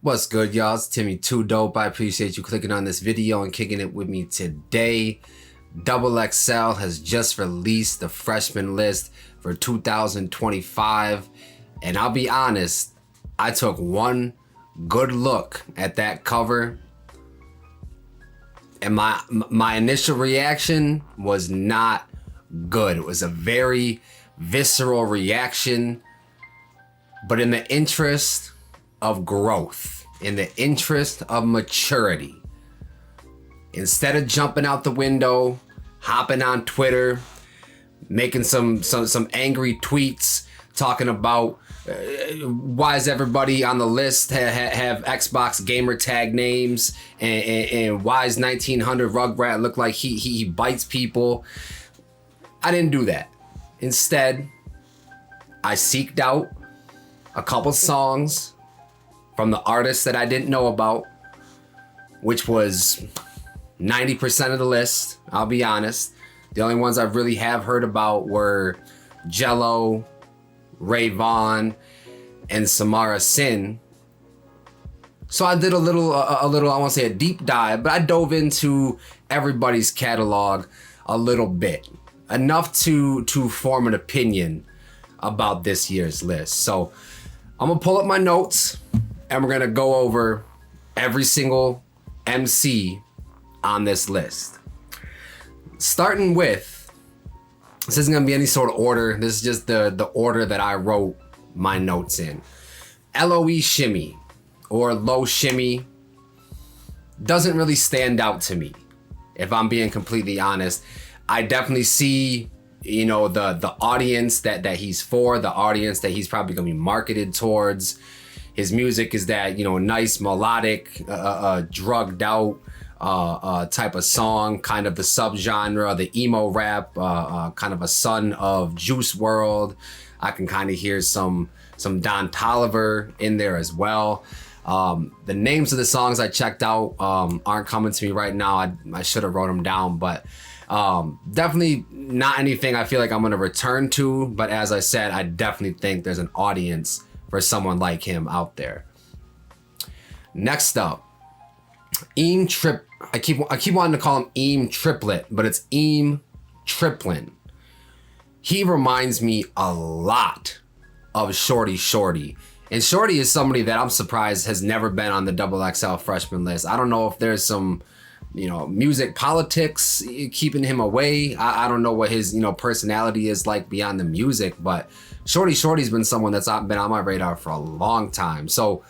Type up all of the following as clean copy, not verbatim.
What's good, y'all? It's Timmy Too Dope. I appreciate you clicking on this video and kicking it with me today. XXL has just released the freshman list for 2025. And I'll be honest, I took one good look at that cover. And my initial reaction was not good. It was a very visceral reaction. But in the interest of growth, in the interest of maturity, instead of jumping out the window, hopping on Twitter, making some angry tweets talking about why does everybody on the list have Xbox gamer tag names, and why is 1900 Rugrat look like he bites people. I didn't do that. Instead, I seeked out a couple songs from the artists that I didn't know about, which was 90% of the list, I'll be honest. The only ones I really have heard about were Jello, Ray Vaughn, and Samara Sin. So I did a little, I won't say a deep dive, but I dove into everybody's catalog a little bit, enough to form an opinion about this year's list. So I'm gonna pull up my notes and we're gonna go over every single MC on this list. Starting with, this isn't gonna be any sort of order. This is just the order that I wrote my notes in. LOE Shimmy or Low Shimmy doesn't really stand out to me, if I'm being completely honest. I definitely see, you know, the audience that he's for, the audience that he's probably gonna be marketed towards. His music is that, you know, nice melodic, drugged out type of song, kind of the subgenre, the emo rap, kind of a son of Juice WRLD. I can kind of hear some Don Toliver in there as well. The names of the songs I checked out aren't coming to me right now. I should have wrote them down, but definitely not anything I feel like I'm gonna return to. But as I said, I definitely think there's an audience for someone like him out there. Next up, I keep wanting to call him Eam Triplet, but it's Eam Triplin. He reminds me a lot of Shorty. And Shorty is somebody that I'm surprised has never been on the XXL freshman list. I don't know if there's some, you know, music politics keeping him away. I don't know what his, you know, personality is like beyond the music, but Shorty's been someone that's been on my radar for a long time. So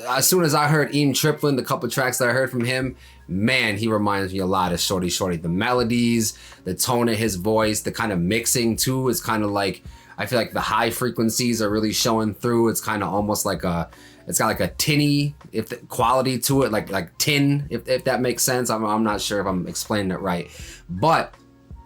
as soon as I heard Eam Triplin, the couple tracks that I heard from him, man, he reminds me a lot of Shorty. The melodies, the tone of his voice, the kind of mixing too is kind of like, I feel like the high frequencies are really showing through. It's kind of almost like it's got like a tinny quality to it, like tin, if that makes sense. I'm not sure if I'm explaining it right, but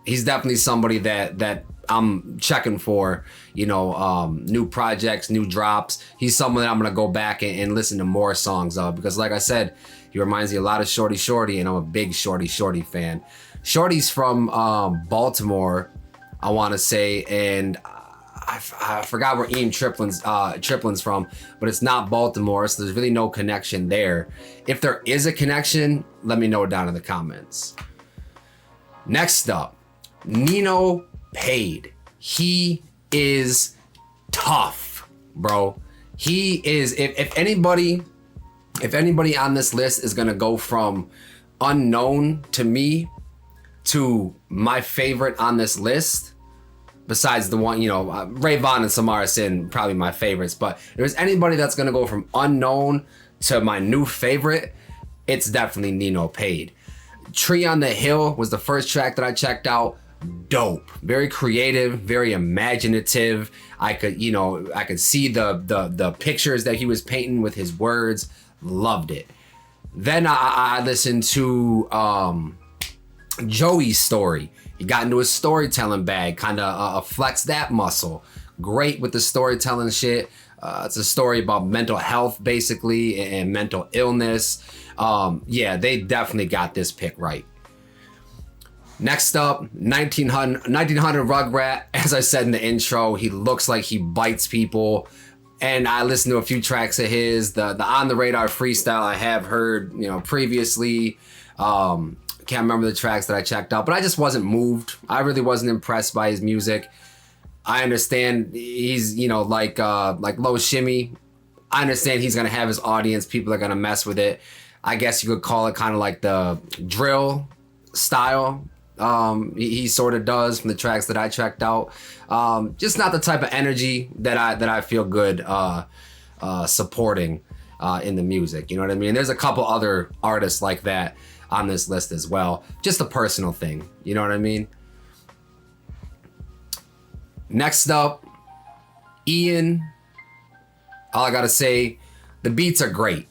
he's definitely somebody that I'm checking for, you know, new projects, new drops. He's someone that I'm gonna go back and listen to more songs of, because like I said, he reminds me a lot of Shorty, and I'm a big Shorty fan. Shorty's from Baltimore, I want to say, and I forgot where Eam Triplin's from, but it's not Baltimore, so there's really no connection there. If there is a connection, let me know down in the comments. Next up, Nino Paid. He is tough, bro. He is, if anybody on this list is gonna go from unknown to me to my favorite on this list, besides the one, you know, Ray Vaughn and Samara Sin, probably my favorites, but if there's anybody that's gonna go from unknown to my new favorite, it's definitely Nino Paid. Tree on the Hill was the first track that I checked out. Dope, very creative, very imaginative. I could see the pictures that he was painting with his words. Loved it. Then I listened to Joey's story. He got into his storytelling bag, kind of flexed that muscle. Great with the storytelling shit. It's a story about mental health, basically, and mental illness. Yeah, they definitely got this pick right. Next up, 1900 Rugrat. As I said in the intro, he looks like he bites people. and I listened to a few tracks of his. The On the Radar freestyle I have heard, previously. Can't remember the tracks that I checked out, but I just wasn't moved. I really wasn't impressed by his music. I understand he's, like Low Shimmy. I understand he's gonna have his audience. People are gonna mess with it. I guess you could call it kind of like the drill style. He sort of does from the tracks that I checked out. Just not the type of energy that I feel good supporting in the music. You know what I mean? There's a couple other artists like that on this list as well. Just a personal thing. You know what I mean? Next up, Ian. All I gotta say, the beats are great.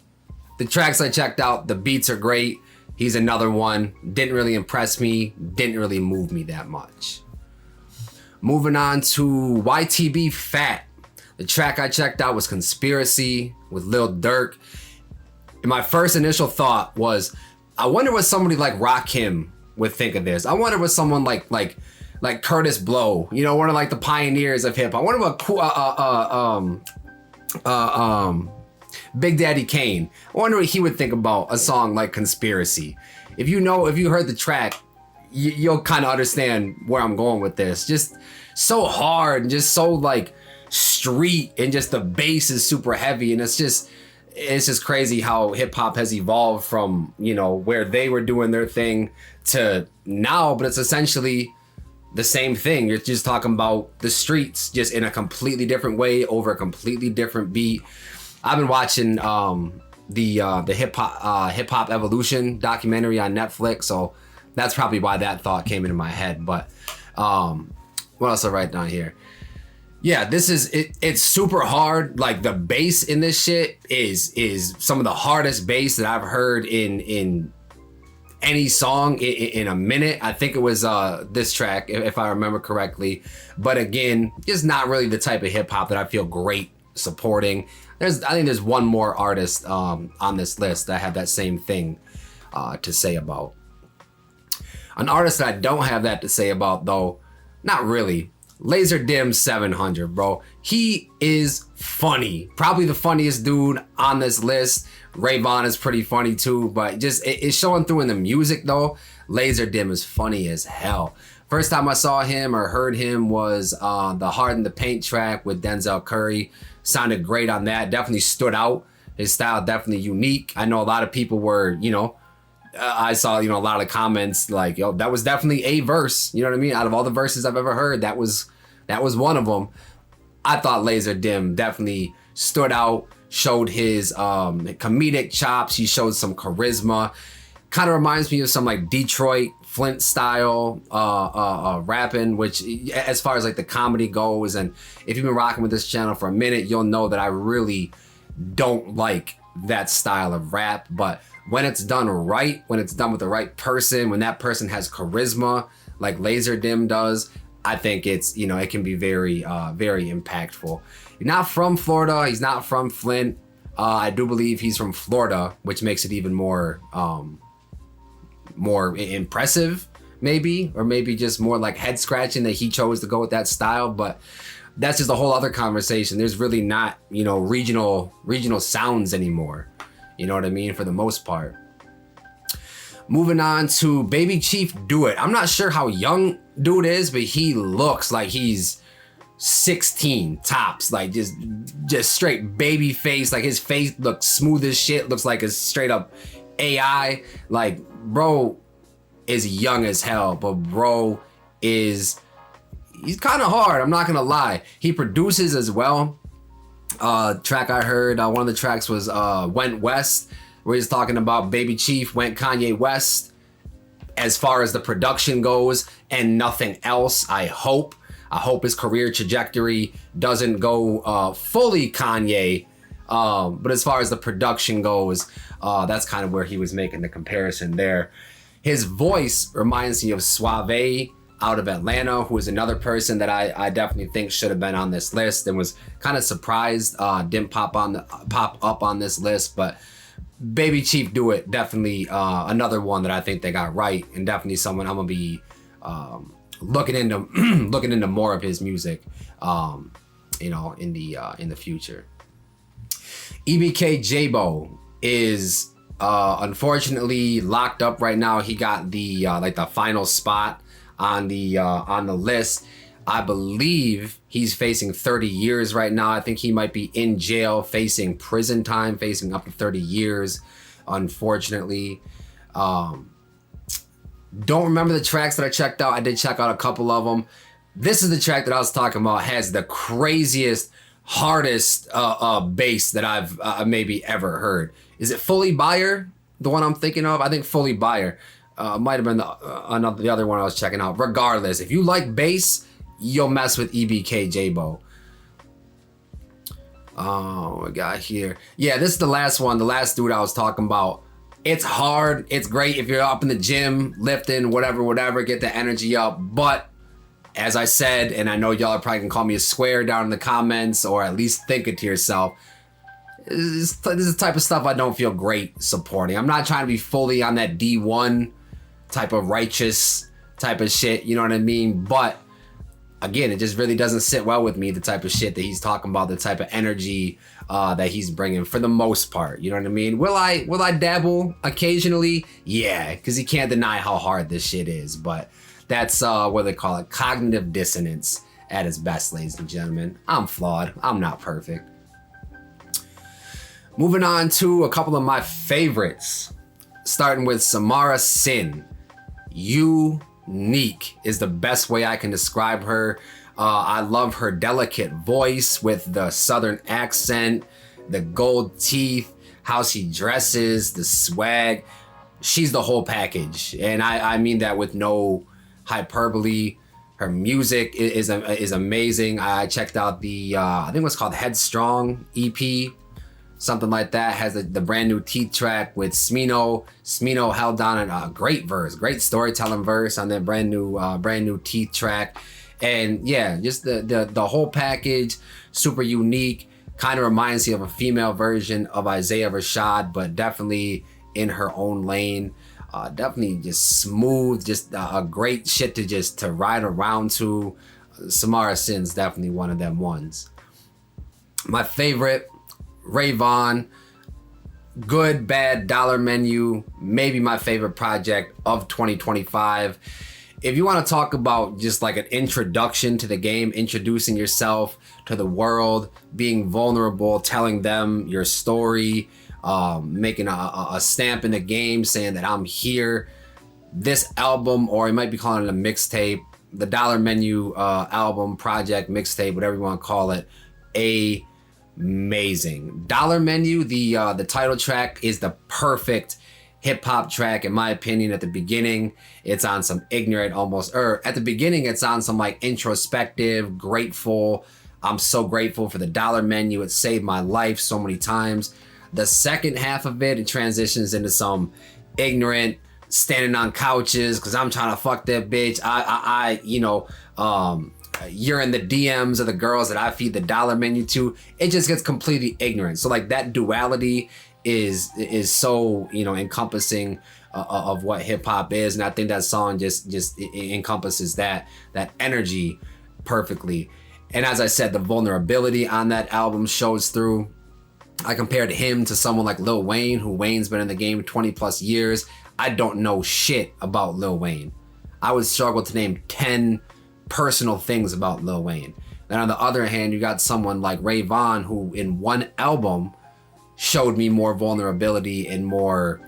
The tracks I checked out, the beats are great. He's another one. Didn't really impress me. Didn't really move me that much. Moving on to YTB Fat. The track I checked out was Conspiracy with Lil Durk. And my first initial thought was, I wonder what somebody like Rakim would think of this. I wonder what someone like Curtis Blow, one of like the pioneers of hip hop. I wonder what Big Daddy Kane. I wonder what he would think about a song like Conspiracy. If you heard the track, you'll kind of understand where I'm going with this. Just so hard and just so like street, and just the bass is super heavy, and it's just crazy how hip hop has evolved from, where they were doing their thing to now, but it's essentially the same thing. You're just talking about the streets, just in a completely different way over a completely different beat. I've been watching the hip hop evolution documentary on Netflix, so that's probably why that thought came into my head. But what else I write down here? Yeah, this is it. It's super hard. Like the bass in this shit is some of the hardest bass that I've heard in any song in a minute. I think it was this track, if I remember correctly. But again, just not really the type of hip hop that I feel great supporting. I think there's one more artist on this list that I have that same thing to say about. An artist that I don't have that to say about, though, not really. Laser Dim 700, bro. He is funny. Probably the funniest dude on this list. Rayvon is pretty funny too, but just it's showing through in the music though. Laser Dim is funny as hell. First time I saw him or heard him was the Hard in the Paint track with Denzel Curry. Sounded great on that. Definitely stood out. His style definitely unique. I know a lot of people were, I saw, a lot of comments like, yo, that was definitely a verse. You know what I mean? Out of all the verses I've ever heard, that was one of them. I thought Laser Dim definitely stood out, showed his comedic chops. He showed some charisma. Kind of reminds me of some like Detroit Flint style rapping, which as far as like the comedy goes, and if you've been rocking with this channel for a minute, you'll know that I really don't like that style of rap. But when it's done right, when it's done with the right person, when that person has charisma like Laser Dim does, I think it's, it can be very, very impactful. He's not from Florida. He's not from Flint. I do believe he's from Florida, which makes it even more impressive, maybe, or maybe just more like head scratching that he chose to go with that style. But that's just a whole other conversation. There's really not, regional sounds anymore. You know what I mean? For the most part. Moving on to Baby Chief Do It. I'm not sure how young dude is, but he looks like he's 16 tops, like just straight baby face. Like his face looks smooth as shit. Looks like a straight up AI. Like bro is young as hell, but bro he's kind of hard. I'm not gonna lie. He produces as well. Track I heard, one of the tracks was Went West, where he's talking about Baby Chief went Kanye West as far as the production goes and nothing else. I hope his career trajectory doesn't go fully Kanye, but as far as the production goes, that's kind of where he was making the comparison there. His voice reminds me of Suave out of Atlanta, who is another person that I definitely think should have been on this list and was kind of surprised didn't pop up on this list. But Baby Chief Do It, definitely another one that I think they got right, and definitely someone I'm gonna be looking into more of his music in the future. EBK Jabo is unfortunately locked up right now. He got the like the final spot on the list. I believe he's facing 30 years right now. I think he might be in jail facing prison time, facing up to 30 years, unfortunately. Don't remember the tracks that I checked out. I did check out a couple of them. This is the track that I was talking about. Has the craziest, hardest bass that I've maybe ever heard. Is it Fully Buyer? The one I'm thinking of? I think Fully Buyer. Might have been the other one I was checking out. Regardless, if you like bass, you'll mess with EBK Jabo. Oh, we got here. Yeah, this is the last one. The last dude I was talking about. It's hard. It's great if you're up in the gym, lifting, whatever, get the energy up. But as I said, and I know y'all are probably gonna call me a square down in the comments, or at least think it to yourself, this is the type of stuff I don't feel great supporting. I'm not trying to be fully on that D1 type of righteous type of shit, you know what I mean? But again, it just really doesn't sit well with me, the type of shit that he's talking about, the type of energy that he's bringing for the most part. You know what I mean? Will I dabble occasionally? Yeah, because you can't deny how hard this shit is. But that's what they call it, cognitive dissonance at its best, ladies and gentlemen. I'm flawed. I'm not perfect. Moving on to a couple of my favorites, starting with Samara Sin. Unique is the best way I can describe her. I love her delicate voice with the southern accent, the gold teeth, how she dresses, the swag. She's the whole package, and I mean that with no hyperbole. Her music is amazing. I checked out the I think it was called Headstrong EP, something like that. Has the brand new Teeth track with Smino. Smino held down a great verse, great storytelling verse on that brand new Teeth track. And yeah, just the whole package, super unique. Kind of reminds you of a female version of Isaiah Rashad, but definitely in her own lane. Definitely just smooth, just a great shit to ride around to. Samara Sin's definitely one of them ones. My favorite, Ray Vaughn. Good, Bad, Dollar Menu, maybe my favorite project of 2025. If you want to talk about just like an introduction to the game, introducing yourself to the world, being vulnerable, telling them your story, making a stamp in the game, saying that I'm here, this album, or you might be calling it a mixtape, the Dollar Menu album, project, mixtape, whatever you want to call it, amazing. Dollar Menu, the title track, is the perfect hip-hop track in my opinion. At the beginning it's on some ignorant at the beginning it's on some like introspective, grateful, I'm so grateful for the Dollar Menu, it saved my life so many times. The second half of it transitions into some ignorant, standing on couches because I'm trying to fuck that bitch, you're in the DMs of the girls that I feed the Dollar Menu to. It just gets completely ignorant. So like that duality is so encompassing of what hip hop is, and I think that song just encompasses that energy perfectly. And as I said, the vulnerability on that album shows through. I compared him to someone like Lil Wayne, who Wayne's been in the game 20 plus years. I don't know shit about Lil Wayne. I would struggle to name 10 personal things about Lil Wayne. Then on the other hand, you got someone like Ray Vaughn, who in one album showed me more vulnerability and more,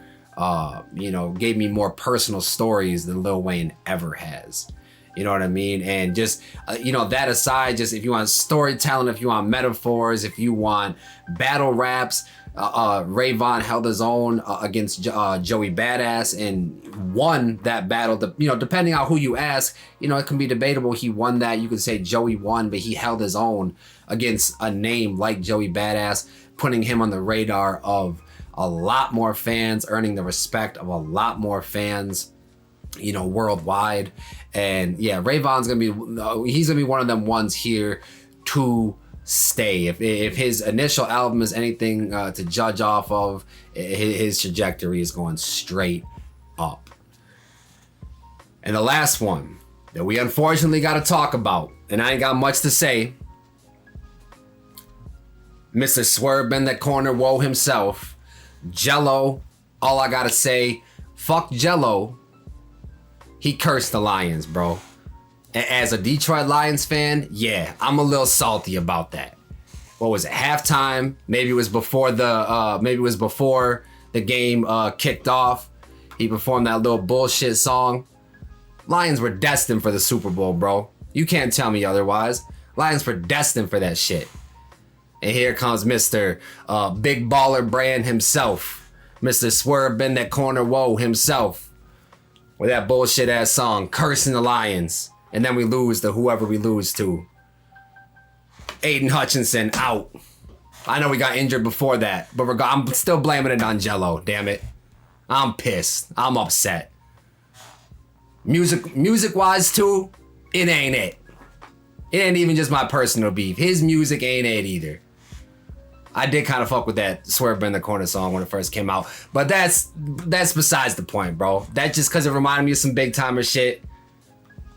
gave me more personal stories than Lil Wayne ever has. You know what I mean? And just, that aside, just if you want storytelling, if you want metaphors, if you want battle raps, Ray Vaughn held his own against Joey Badass and won that battle. Depending on who you ask, it can be debatable. He won that. You could say Joey won, but he held his own against a name like Joey Badass, putting him on the radar of a lot more fans, earning the respect of a lot more fans, worldwide. And yeah, Ray Vaughn's gonna be one of them ones here to stay. If his initial album is anything to judge off of, his trajectory is going straight up. And the last one that we unfortunately got to talk about, and I ain't got much to say, Mr. Swerve in that corner, whoa himself. Jello, all I gotta say, fuck Jello. He cursed the Lions, bro. As a Detroit Lions fan, yeah, I'm a little salty about that. What was it, halftime? Maybe it was before the game kicked off. He performed that little bullshit song. Lions were destined for the Super Bowl, bro. You can't tell me otherwise. Lions were destined for that shit. And here comes Mr. Big Baller Brand himself. Mr. Swerve in that corner, whoa, himself. With that bullshit ass song, cursing the Lions. And then we lose to whoever we lose to. Aiden Hutchinson out. I know we got injured before that, but I'm still blaming it on Jello, damn it. I'm pissed. I'm upset. Music-wise too, it ain't it. It ain't even just my personal beef. His music ain't it either. I did kind of fuck with that Swerve in the Corner song when it first came out, but that's besides the point, bro. That just because it reminded me of some big timer shit.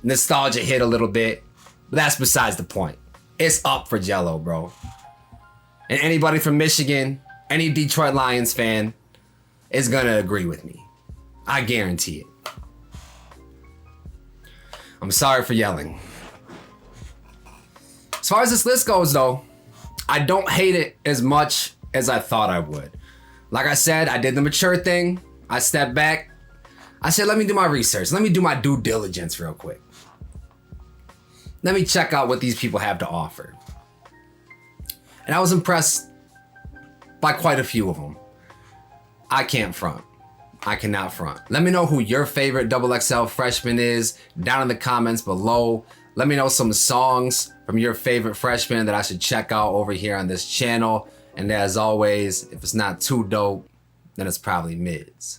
Nostalgia hit a little bit, but that's besides the point. It's up for Jello, bro. And anybody from Michigan, any Detroit Lions fan is gonna agree with me. I guarantee it. I'm sorry for yelling. As far as this list goes, though, I don't hate it as much as I thought I would. Like I said, I did the mature thing. I stepped back. I said, let me do my research. Let me do my due diligence real quick. Let me check out what these people have to offer. And I was impressed by quite a few of them. I can't front. I cannot front. Let me know who your favorite XXL freshman is down in the comments below. Let me know some songs from your favorite freshman that I should check out over here on this channel. And as always, if it's not too dope, then it's probably mids.